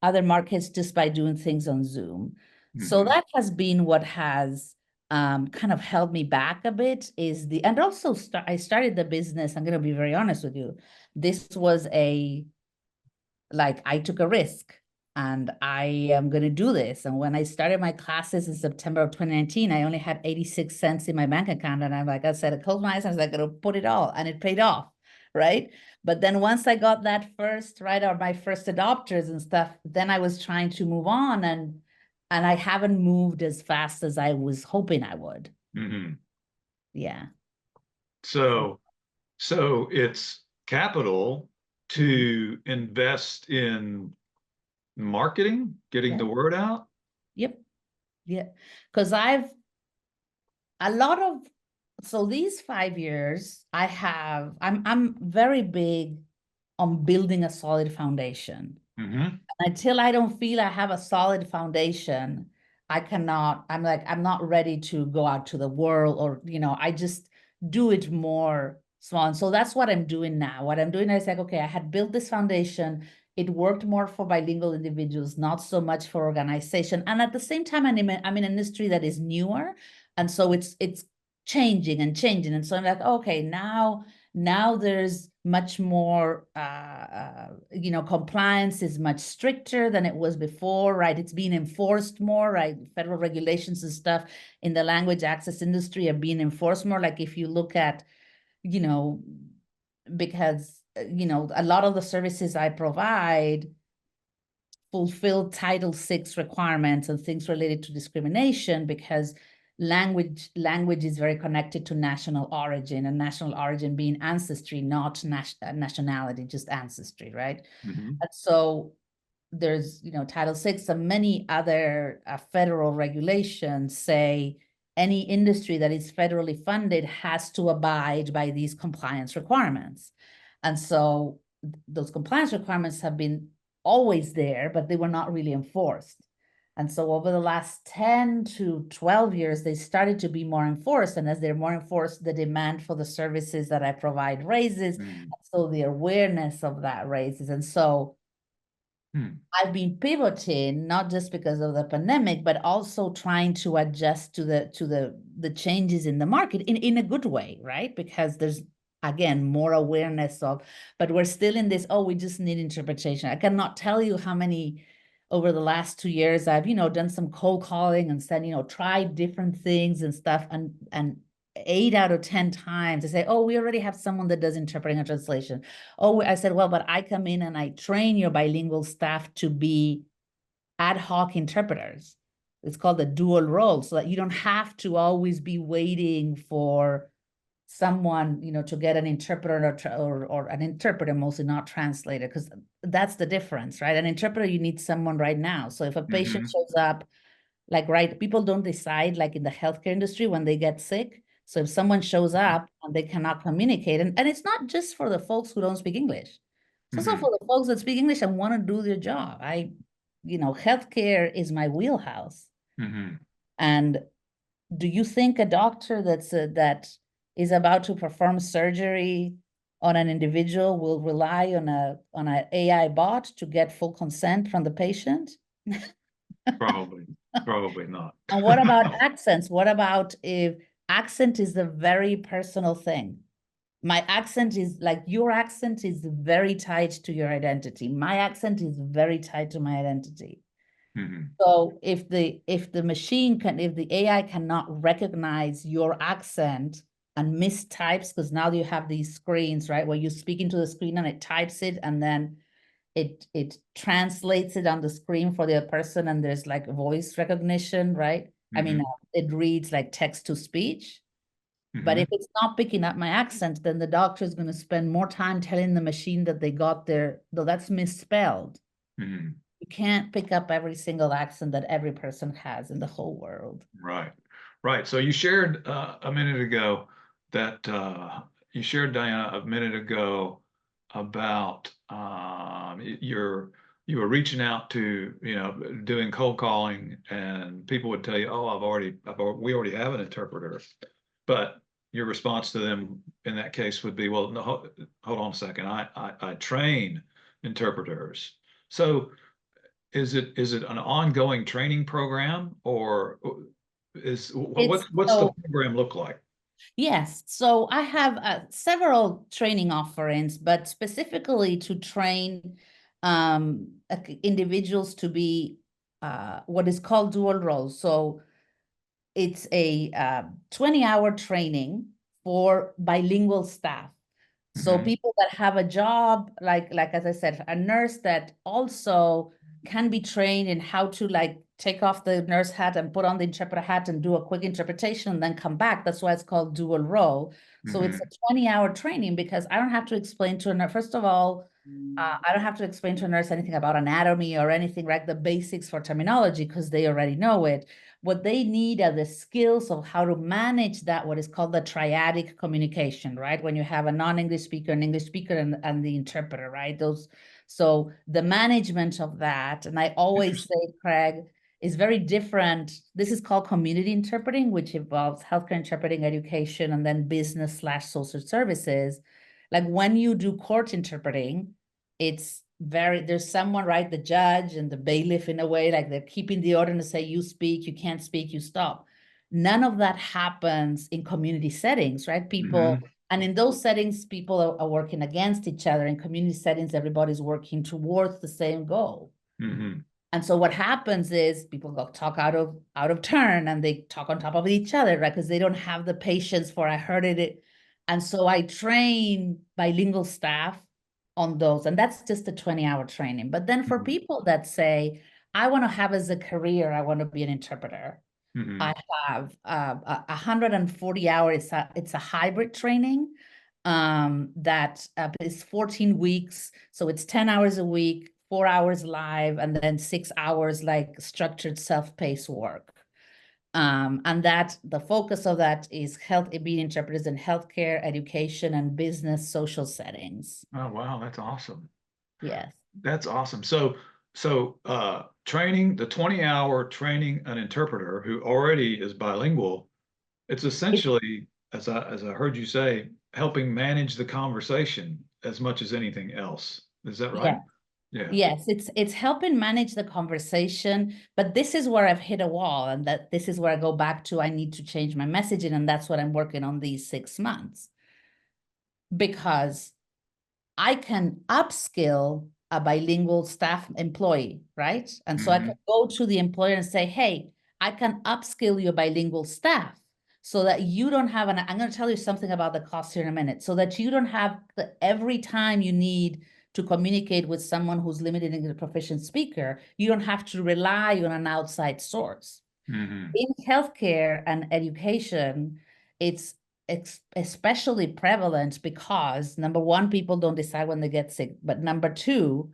Speaker 2: other markets just by doing things on Zoom. So
Speaker 1: Mm-hmm.
Speaker 2: that has been what has kind of held me back a bit is and also I started the business. I'm going to be very honest with you. This was like I took a risk and I am going to do this. And when I started my classes in September of 2019, I only had 86 cents in my bank account. And I'm like, I said, I closed my eyes and I was like, going to put it all, and it paid off. Right. But then once I got that first, right, or my first adopters and stuff, then I was trying to move on, and I haven't moved as fast as I was hoping I would.
Speaker 1: Mm-hmm.
Speaker 2: Yeah.
Speaker 1: So it's capital
Speaker 2: Mhm.
Speaker 1: to invest in marketing, getting
Speaker 2: Yeah.
Speaker 1: the word out.
Speaker 2: Yep. Yeah. Because a lot of so these 5 years I'm very big on building a solid foundation.
Speaker 1: Mm-hmm.
Speaker 2: Until I don't feel I have a solid foundation, I'm not ready to go out to the world, or I just do it more small. And so that's what I'm doing now. What I'm doing is like, okay, I had built this foundation. It worked more for bilingual individuals, not so much for organization. And at the same time, I'm in an industry that is newer. And so it's changing and changing. And so I'm like, okay, now there's much more compliance is much stricter than it was before, right? It's being enforced more, right? Federal regulations and stuff in the language access industry are being enforced more. Like if you look at, you know because a lot of the services I provide fulfill Title VI requirements and things related to discrimination, because language is very connected to national origin, and national origin being ancestry, not nationality, just ancestry, right?
Speaker 1: Mm-hmm.
Speaker 2: And so there's Title VI and many other federal regulations say any industry that is federally funded has to abide by these compliance requirements. And so those compliance requirements have been always there, but they were not really enforced. And so over the last 10 to 12 years, they started to be more enforced. And as they're more enforced, the demand for the services that I provide raises.
Speaker 1: Mm-hmm.
Speaker 2: So the awareness of that raises. And so I've been pivoting, not just because of the pandemic, but also trying to adjust to the changes in the market in a good way, right? Because there's again more awareness of, but we're still in this, oh, we just need interpretation. I cannot tell you how many over the last 2 years I've done some cold calling and said, tried different things and stuff, and 8 out of 10 times they say, oh, we already have someone that does interpreting and translation. Oh, I said, well, but I come in and I train your bilingual staff to be ad hoc interpreters. It's called the dual role, so that you don't have to always be waiting for someone, to get an interpreter or an interpreter, mostly not translator, because that's the difference, right? An interpreter, you need someone right now. So if a patient
Speaker 1: Mm-hmm.
Speaker 2: shows up, like, right, people don't decide like in the healthcare industry when they get sick. So if someone shows up and they cannot communicate, and it's not just for the folks who don't speak English. It's also
Speaker 1: Mm-hmm.
Speaker 2: for the folks that speak English and want to do their job. Healthcare is my wheelhouse.
Speaker 1: Mm-hmm.
Speaker 2: And do you think a doctor that is about to perform surgery on an individual will rely on an AI bot to get full consent from the patient?
Speaker 1: Probably, probably not.
Speaker 2: And what about accents? What about if accent is a very personal thing? My accent is like, your accent is very tied to your identity. My accent is very tied to my identity.
Speaker 1: Mm-hmm.
Speaker 2: So if the AI cannot recognize your accent and mistypes, because now you have these screens, right, where you speak into the screen and it types it, and then it translates it on the screen for the person, and there's like voice recognition, right? I mean,
Speaker 1: Mm-hmm.
Speaker 2: it reads like text to speech. But if
Speaker 1: Mm-hmm.
Speaker 2: it's not picking up my accent, then the doctor is going to spend more time telling the machine that they got there, though that's misspelled.
Speaker 1: Mm-hmm.
Speaker 2: You can't pick up every single accent that every person has in the whole world.
Speaker 1: Right, right. So you shared a minute ago that you shared, Diana, a minute ago about you were reaching out to, doing cold calling, and people would tell you, "Oh, we already have an interpreter." but your response to them in that case would be, well, no, hold on a second. I train interpreters. So is it an ongoing training program, or
Speaker 2: It's
Speaker 1: what's the
Speaker 2: so
Speaker 1: program look like?
Speaker 2: Yes, so I have several training offerings, but specifically to train individuals to be what is called dual roles. So it's a 20-hour training for bilingual staff. So
Speaker 1: Hmm.
Speaker 2: people that have a job, like as I said, a nurse that also can be trained in how to like take off the nurse hat and put on the interpreter hat and do a quick interpretation and then come back. That's why it's called dual role. So it's
Speaker 1: Hmm.
Speaker 2: a 20-hour training because I don't have to explain to a nurse. First of all, I don't have to explain to a nurse anything about anatomy or anything, right? The basics for terminology because they already know it. What they need are the skills of how to manage that, what is called the triadic communication, right? When you have a non-English speaker, an English speaker, and the interpreter, right? So the management of that, and I always
Speaker 1: Interesting.
Speaker 2: say, Craig, is very different. This is called community interpreting, which involves healthcare interpreting, education, and then business/social services. Like when you do court interpreting, it's there's someone, right, the judge and the bailiff in a way, like they're keeping the order and say, you speak, you can't speak, you stop. None of that happens in community settings, right?
Speaker 1: Hmm.
Speaker 2: And in those settings, people are working against each other. In community settings, everybody's working towards the same goal.
Speaker 1: Hmm.
Speaker 2: And so what happens is people go talk out of turn and they talk on top of each other, right? Because they don't have the patience for I heard it. And so I train bilingual staff on those. And that's just a 20-hour training. But then for
Speaker 1: Hmm.
Speaker 2: people that say, I want to have as a career, I want to be an interpreter. I
Speaker 1: Hmm.
Speaker 2: have 140 hours. It's a hybrid training that is 14 weeks. So it's 10 hours a week, 4 hours live, and then 6 hours like structured self-paced work. And that the focus of that is being interpreters in healthcare, education, and business social settings.
Speaker 1: Oh, wow, that's awesome.
Speaker 2: Yes.
Speaker 1: That's awesome. So training the 20-hour training an interpreter who already is bilingual, it's
Speaker 2: It,
Speaker 1: essentially, as I heard you say, helping manage the conversation as much as anything else. Is that right?
Speaker 2: yeah.
Speaker 1: Yeah.
Speaker 2: Yes, it's helping manage the conversation, but this is where I've hit a wall, and that this is where I go back to I need to change my messaging, and that's what I'm working on these 6 months. Because I can upskill a bilingual staff employee, right? And so I can
Speaker 1: Hmm.
Speaker 2: go to the employer and say, hey, I can upskill your bilingual staff so that you don't have I'm going to tell you something about the cost here in a minute, so that you don't have every time you need to communicate with someone who's limited English proficient speaker, you don't have to rely on an outside source.
Speaker 1: Hmm.
Speaker 2: In healthcare and education, it's especially prevalent because number one, people don't decide when they get sick. But number two,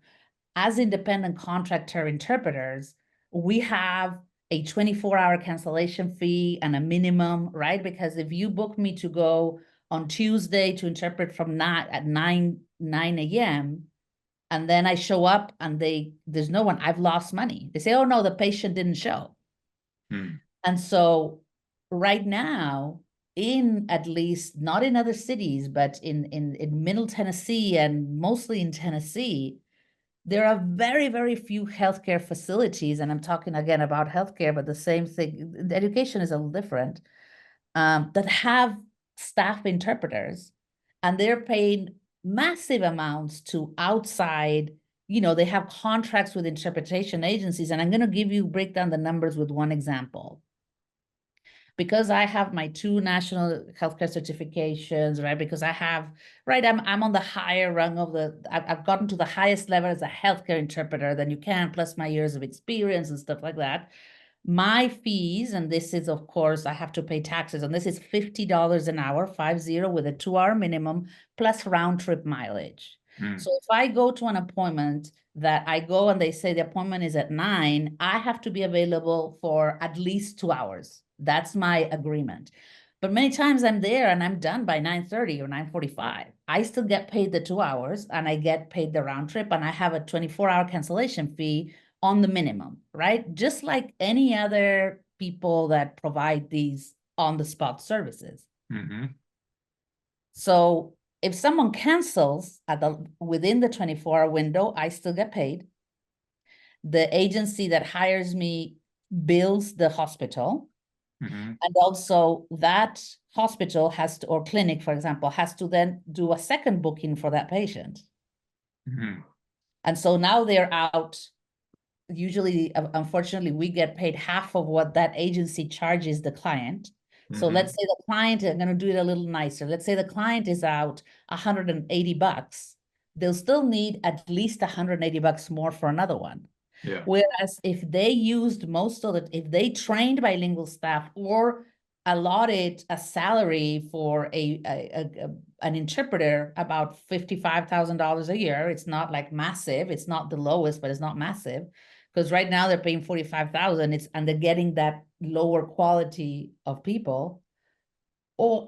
Speaker 2: as independent contractor interpreters, we have a 24-hour cancellation fee and a minimum, right? Because if you book me to go on Tuesday to interpret from 9 a.m., and then I show up and there's no one, I've lost money. They say, oh no, the patient didn't show.
Speaker 1: Hmm.
Speaker 2: And so right now, in at least not in other cities, but in Middle Tennessee and mostly in Tennessee, there are very, very few healthcare facilities. And I'm talking again about healthcare, but the same thing, the education is a little different, that have staff interpreters, and they're paying massive amounts to outside, they have contracts with interpretation agencies. And I'm going to break down the numbers with one example because I have my two national healthcare certifications, right? Because I have, right, I'm on the higher rung of I've gotten to the highest level as a healthcare interpreter than you can, plus my years of experience and stuff like that. My fees, and this is, of course, I have to pay taxes, and this is $50 an hour, 50, with a 2-hour minimum, plus round trip mileage.
Speaker 1: Hmm.
Speaker 2: So if I go to an appointment that I go and they say the appointment is at 9, I have to be available for at least 2 hours. That's my agreement. But many times I'm there and I'm done by 9:30 or 9:45. I still get paid the 2 hours and I get paid the round trip, and I have a 24-hour cancellation fee on the minimum, right? Just like any other people that provide these on the spot services.
Speaker 1: Mm-hmm.
Speaker 2: So if someone cancels within the 24-hour window, I still get paid. The agency that hires me bills the hospital.
Speaker 1: Mm-hmm.
Speaker 2: And also that hospital has to, or clinic, for example, has to then do a second booking for that patient.
Speaker 1: Mm-hmm.
Speaker 2: And so now they're out. Usually, unfortunately, we get paid half of what that agency charges the client. So
Speaker 1: Mm-hmm.
Speaker 2: let's say the client, I'm going to do it a little nicer. Let's say the client is out $180. They'll still need at least $180 more for another one.
Speaker 1: Yeah.
Speaker 2: Whereas if they used most of it, if they trained bilingual staff or allotted a salary for an interpreter about $55,000 a year, it's not like massive. It's not the lowest, but it's not massive. Because right now they're paying 45,000. And they're getting that lower quality of people, or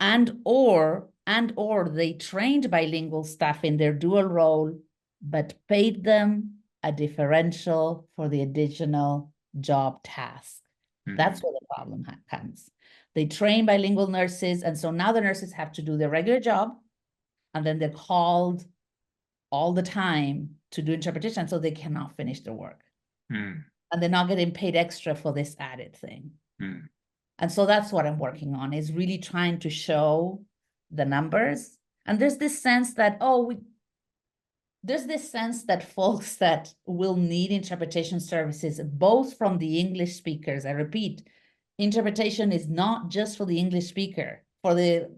Speaker 2: they trained bilingual staff in their dual role, but paid them a differential for the additional job task.
Speaker 1: Mm-hmm.
Speaker 2: That's where the problem comes. They train bilingual nurses, and so now the nurses have to do their regular job, and then they're called all the time to do interpretation, so they cannot finish their work.
Speaker 1: Mm-hmm.
Speaker 2: And they're not getting paid extra for this added thing. And so that's what I'm working on, is really trying to show the numbers. And there's this sense that, there's this sense that folks that will need interpretation services, both from the English speakers, I repeat, interpretation is not just for the English speaker, for the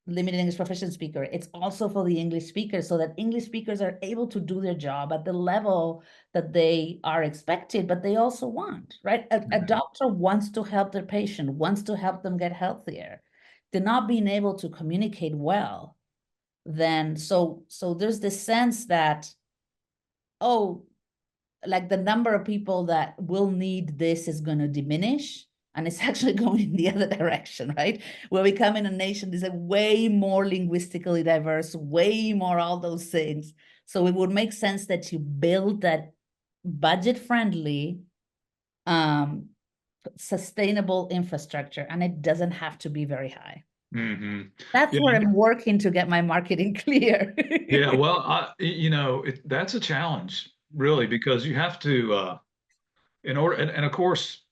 Speaker 2: limited English proficient speaker. It's also for the English speakers, so that English speakers are able to do their job at the level that they are expected, but they also want, right? A doctor wants to help their patient, wants to help them get healthier. They're not being able to communicate well, then so there's this sense that, oh, like the number of people that will need this is going to diminish, and it's actually going in the other direction, right? We're becoming a nation that's like way more linguistically diverse, way more all those things. So it would make sense that you build that budget-friendly, sustainable infrastructure, and it doesn't have to be very high.
Speaker 1: Mm-hmm.
Speaker 2: That's where
Speaker 1: Yeah.
Speaker 2: I'm working to get my marketing clear.
Speaker 1: Yeah. Well, that's a challenge, really, because you have to, in order, and of course,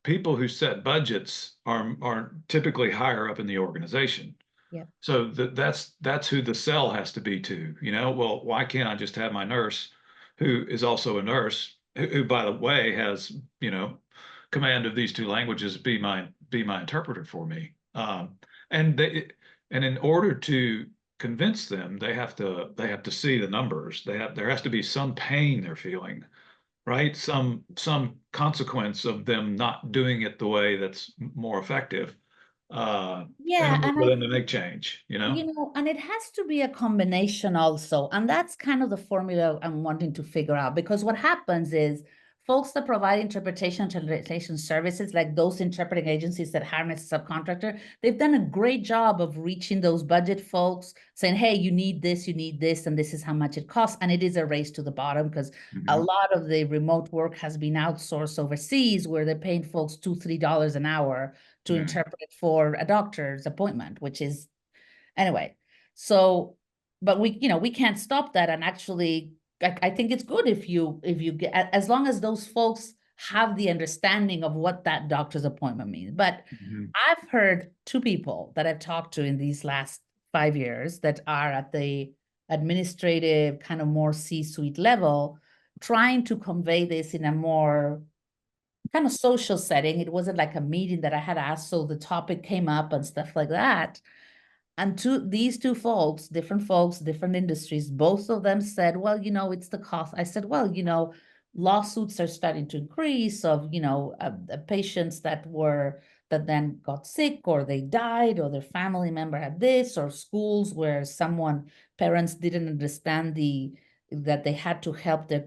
Speaker 1: people who set budgets are typically higher up in the organization.
Speaker 2: Yeah.
Speaker 1: So that's who the sell has to be to, well, why can't I just have my nurse, who is also a nurse, who by the way has, command of these two languages, be my interpreter for me. And in order to convince them, they have to see the numbers. There has to be some pain they're feeling, right? Some consequence of them not doing it the way that's more effective, in
Speaker 2: Yeah,
Speaker 1: order
Speaker 2: and
Speaker 1: for them to make change,
Speaker 2: and it has to be a combination also. And that's kind of the formula I'm wanting to figure out, because what happens is folks that provide interpretation and translation services, like those interpreting agencies that hire me as a subcontractor, they've done a great job of reaching those budget folks, saying, hey, you need this, and this is how much it costs. And it is a race to the bottom, because a
Speaker 1: Mhm.
Speaker 2: lot of the remote work has been outsourced overseas, where they're paying folks $2, $3 an hour to
Speaker 1: Mhm.
Speaker 2: interpret for a doctor's appointment, which is anyway. So, but we can't stop that. And actually, I think it's good if you get, as long as those folks have the understanding of what that doctor's appointment means. But
Speaker 1: Mhm.
Speaker 2: I've heard two people that I've talked to in these last 5 years that are at the administrative, kind of more C-suite level, trying to convey this in a more kind of social setting. It wasn't like a meeting that I had asked, so the topic came up and stuff like that. And these two folks, different industries, both of them said, well, it's the cost. I said, well, lawsuits are starting to increase of, patients that then got sick, or they died, or their family member had this, or schools where parents didn't understand that they had to help the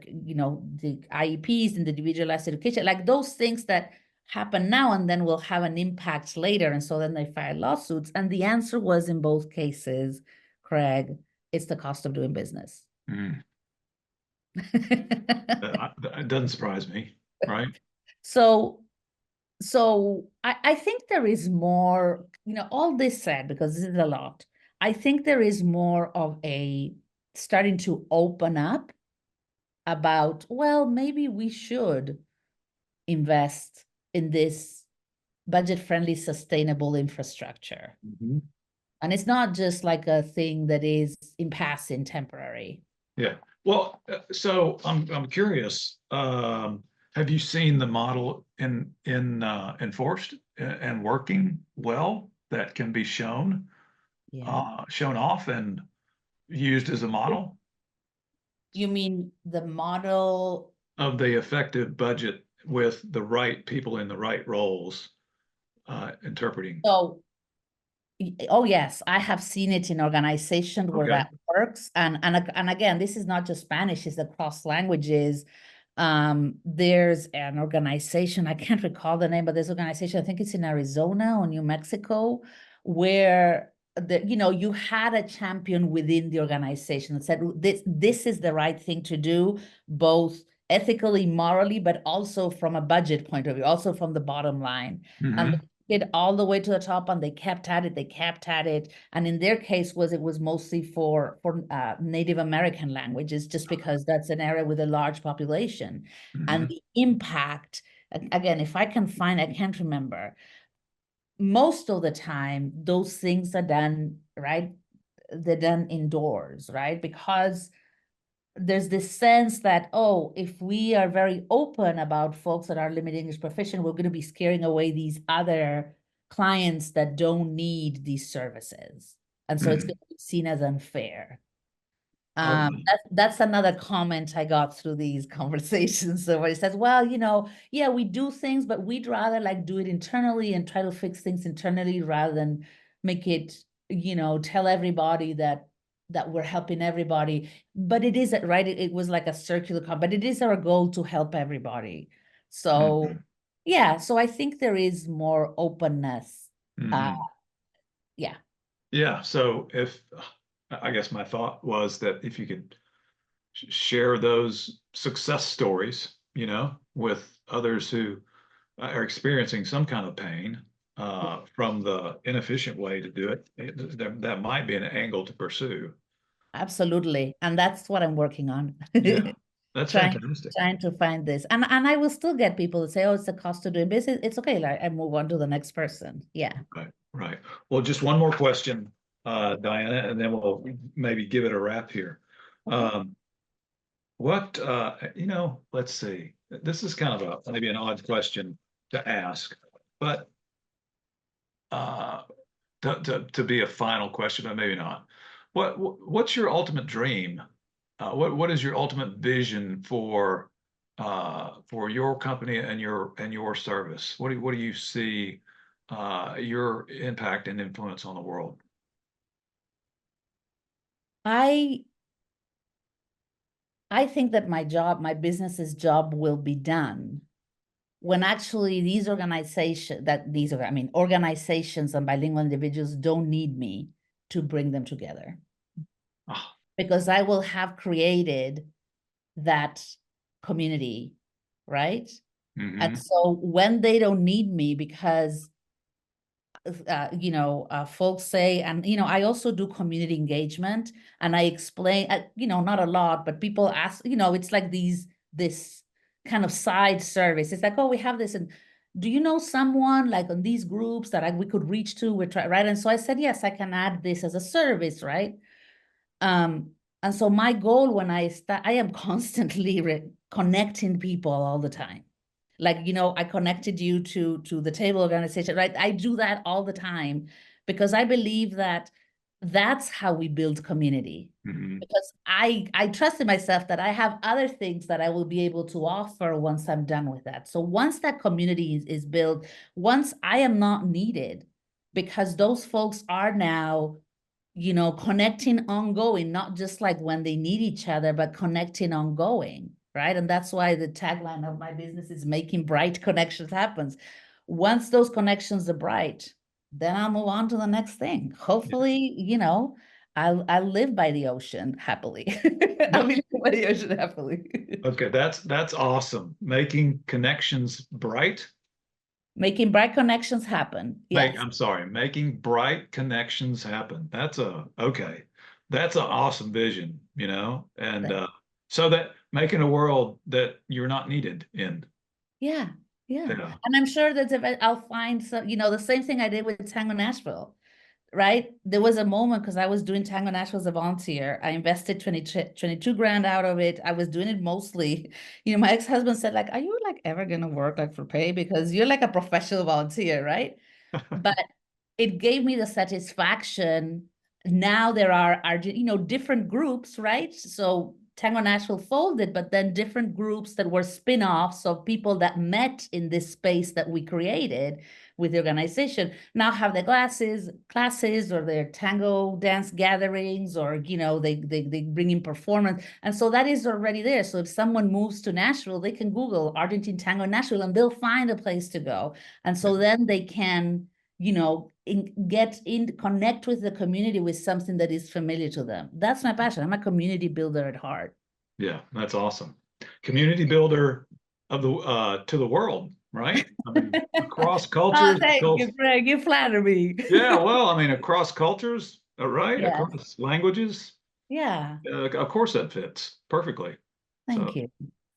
Speaker 2: IEPs and the individualized education, like those things that happen now and then will have an impact later. And so then they filed lawsuits. And the answer was, in both cases, Craig, it's the cost of doing business.
Speaker 1: Mhm. It doesn't surprise me, right?
Speaker 2: So So I think there is more, all this said, because this is a lot. I think there is more of a starting to open up about, well, maybe we should invest in this budget-friendly, sustainable infrastructure.
Speaker 1: Mhm.
Speaker 2: And it's not just like a thing that is in passing temporary.
Speaker 1: Yeah. Well, so I'm curious. Have you seen the model in enforced and working well that can be
Speaker 2: Yeah.
Speaker 1: shown off and used as a model
Speaker 2: You mean the model?
Speaker 1: of the effective budget with the right people in the right roles interpreting?
Speaker 2: So, oh yes, I have seen it in organizations where
Speaker 1: Okay.
Speaker 2: that works. And again, this is not just Spanish, it's across languages. There's an organization, I can't recall the name, but this organization, I think it's in Arizona or New Mexico, where you had a champion within the organization that said this is the right thing to do, both ethically, morally, but also from a budget point of view, also from the bottom line. And
Speaker 1: Hmm.
Speaker 2: they took it all the way to the top, and they kept at it, they kept at it. And in their case, it was mostly for Native American languages, just because that's an area with a large population. And
Speaker 1: Hmm.
Speaker 2: the impact, again, if I can find, I can't remember, most of the time those things are done, right? They're done indoors, right? Because there's this sense that, oh, if we are very open about folks that are limited English proficient, we're going to be scaring away these other clients that don't need these services. And so it's going
Speaker 1: Hmm.
Speaker 2: to be seen as unfair.
Speaker 1: Okay.
Speaker 2: That's another comment I got through these conversations. So where he says, well, yeah, we do things, but we'd rather like do it internally and try to fix things internally rather than make it, tell everybody that we're helping everybody. But it isn't, right? It was like a circular but it is our goal to help everybody. So
Speaker 1: Hmm.
Speaker 2: yeah, so I think there is more openness. Uh,
Speaker 1: Hmm.
Speaker 2: yeah.
Speaker 1: Yeah. So if I guess my thought was that if you could share those success stories, with others who are experiencing some kind of pain from the inefficient way to do it, that might be an angle to pursue.
Speaker 2: Absolutely. And that's what I'm working on.
Speaker 1: Yeah, that's
Speaker 2: Trying
Speaker 1: fantastic.
Speaker 2: trying to find this. And I will still get people to say, oh, it's the cost of doing business. It's okay. Like I move on to the next person. Yeah.
Speaker 1: Right, right. Well, just one more question, Diana, and then we'll maybe give it a wrap here.
Speaker 2: Okay.
Speaker 1: Um, let's see. This is kind of maybe an odd question to ask, but uh, to be a final question, but maybe not. What's your ultimate dream? What is your ultimate vision for your company and your service? What do you see your impact and influence on the world?
Speaker 2: I I think that my business's job will be done when actually organizations and bilingual individuals don't need me to bring them together,
Speaker 1: Ah,
Speaker 2: because I will have created that community, right? And
Speaker 1: hmm.
Speaker 2: so when they don't need me, because folks say, and I also do community engagement, and I explain, not a lot, but people ask, it's like this kind of side service. It's like, oh, we have this, and do you know someone like on these groups that we could reach to? Right? And so I said, yes, I can add this as a service, right? Um, and so my goal when I am constantly connecting people all the time. Like, I connected you to the table organization, right? I do that all the time because I believe that that's how we build community.
Speaker 1: Hmm.
Speaker 2: Because I trust in myself that I have other things that I will be able to offer once I'm done with that. So once that community is built, once I am not needed, because those folks are now connecting ongoing, not just like when they need each other, but connecting ongoing, right? And that's why the tagline of my business is making bright connections happens. Once those connections are bright, then I'll move on to the next thing. Hopefully, I'll live by the ocean happily. I'll be living by the ocean happily.
Speaker 1: Okay, that's awesome. Making connections bright.
Speaker 2: Making bright connections happen. Yes.
Speaker 1: I'm sorry, making bright connections happen. Okay. That's an awesome vision, and so that making a world that you're not needed in.
Speaker 2: Yeah. Yeah.
Speaker 1: Yeah.
Speaker 2: And I'm sure that I'll find some, the same thing I did with Tango Nashville, right? There was a moment because I was doing Tango Nashville as a volunteer. I invested 22 grand out of it. I was doing it mostly. My ex-husband said, like, are you like ever gonna work like for pay? Because you're like a professional volunteer, right? But it gave me the satisfaction. Now there are different groups, right? So Tango Nashville folded, but then different groups that were spin-offs of people that met in this space that we created with the organization now have their classes or their tango dance gatherings, or they bring in performance, and so that is already there. So if someone moves to Nashville, they can Google Argentine Tango Nashville and they'll find a place to go, and so then they can connect with the community with something that is familiar to them. That's my passion. I'm a community builder at heart.
Speaker 1: Yeah, that's awesome. Community builder of the to the world, right? I mean, across
Speaker 2: Oh,
Speaker 1: cultures,
Speaker 2: thank you, Greg. You flatter me.
Speaker 1: yeah, well, I mean, across cultures, right?
Speaker 2: Yes.
Speaker 1: Across languages,
Speaker 2: Yeah.
Speaker 1: of course that fits perfectly.
Speaker 2: Thank
Speaker 1: So,
Speaker 2: you.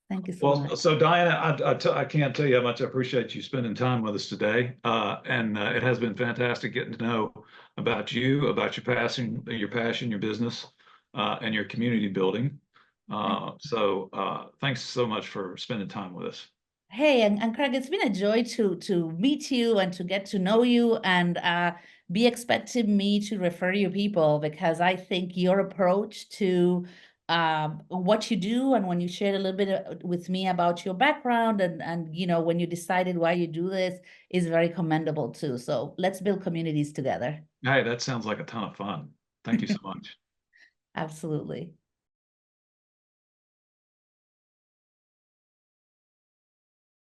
Speaker 2: Thank you so much.
Speaker 1: well, so Diana, I can't tell you how much I appreciate you spending time with us today. And it has been fantastic getting to know about you, about your passion, your business, and your community building. Thanks so much for spending time with us.
Speaker 2: Hey, and Craig, it's been a joy to meet you and to get to know you, and be expecting me to refer you people, because I think your approach to what you do, and when you shared a little bit with me about your background, and when you decided why you do this, is very commendable too. So let's build communities together.
Speaker 1: Hey, that sounds like a ton of fun. Thank you so much.
Speaker 2: Absolutely.